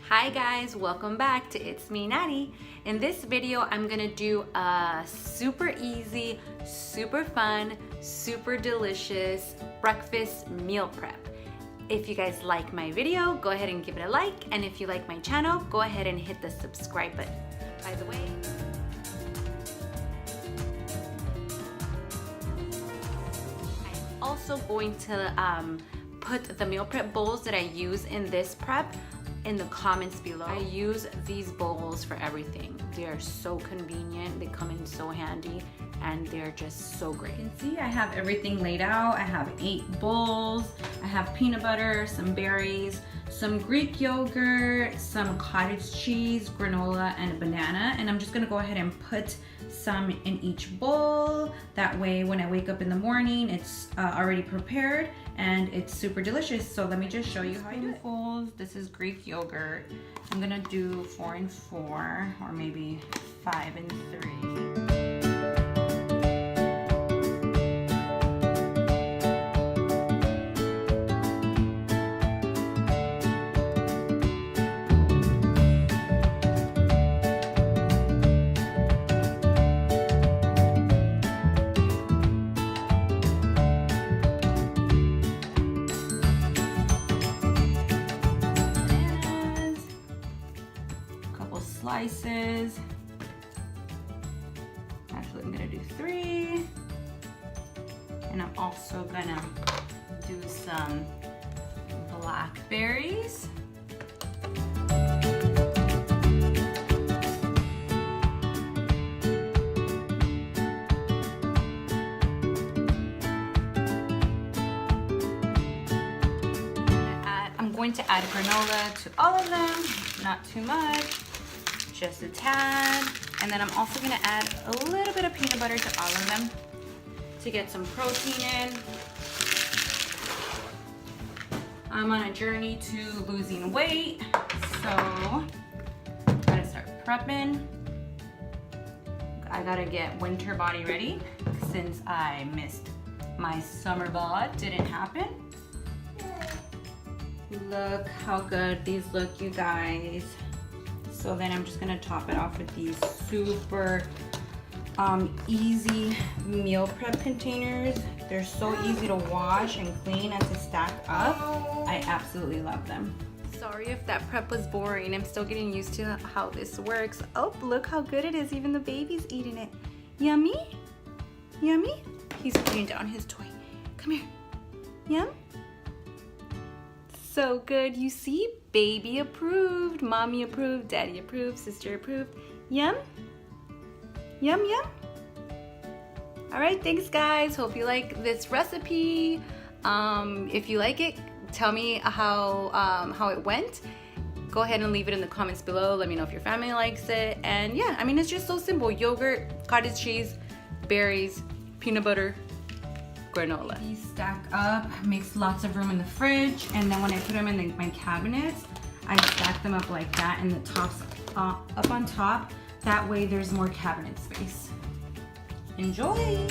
Hi guys, welcome back to It's Me Natty. In this video, I'm gonna do a super easy, super fun, super delicious breakfast meal prep. If you guys like my video, go ahead and give it a like. And if you like my channel, go ahead and hit the subscribe button. By the way, I'm also going to put the meal prep bowls that I use in this prep in the comments below. I use these bowls for everything. They are so convenient, they come in so handy, and they're just so great. You can see I have everything laid out. I have 8 bowls. I have peanut butter, some berries, some Greek yogurt, some cottage cheese, granola, and a banana. And I'm just gonna go ahead and put some in each bowl. That way when I wake up in the morning, it's already prepared and it's super delicious. So let me just show you how I do it. This is Greek yogurt. I'm gonna do 4 and 4, or maybe 5 and 3. Slices. Actually, I'm gonna do 3. And I'm also gonna do some blackberries. I'm going to add granola to all of them, not too much. Just a tad, and then I'm also gonna add a little bit of peanut butter to all of them to get some protein in. I'm on a journey to losing weight, so I gotta start prepping. I gotta get winter body ready since I missed my summer bod. Didn't happen. Look how good these look, you guys. So then I'm just gonna top it off with these super easy meal prep containers. They're so easy to wash and clean and to stack up. I absolutely love them. Sorry if that prep was boring. I'm still getting used to how this works. Oh, look how good it is. Even the baby's eating it. Yummy? Yummy? He's putting down his toy. Come here. Yum? So good. You see? Baby approved, mommy approved, daddy approved, sister approved. Yum? Yum, yum? All right, thanks guys. Hope you like this recipe. If you like it, tell me how it went. Go ahead and leave it in the comments below. Let me know if your family likes it. And yeah, I mean, it's just so simple. Yogurt, cottage cheese, berries, peanut butter, granola. These stack up, makes lots of room in the fridge, and then when I put them in my cabinets, I stack them up like that, and the top's up on top. That way there's more cabinet space. Enjoy!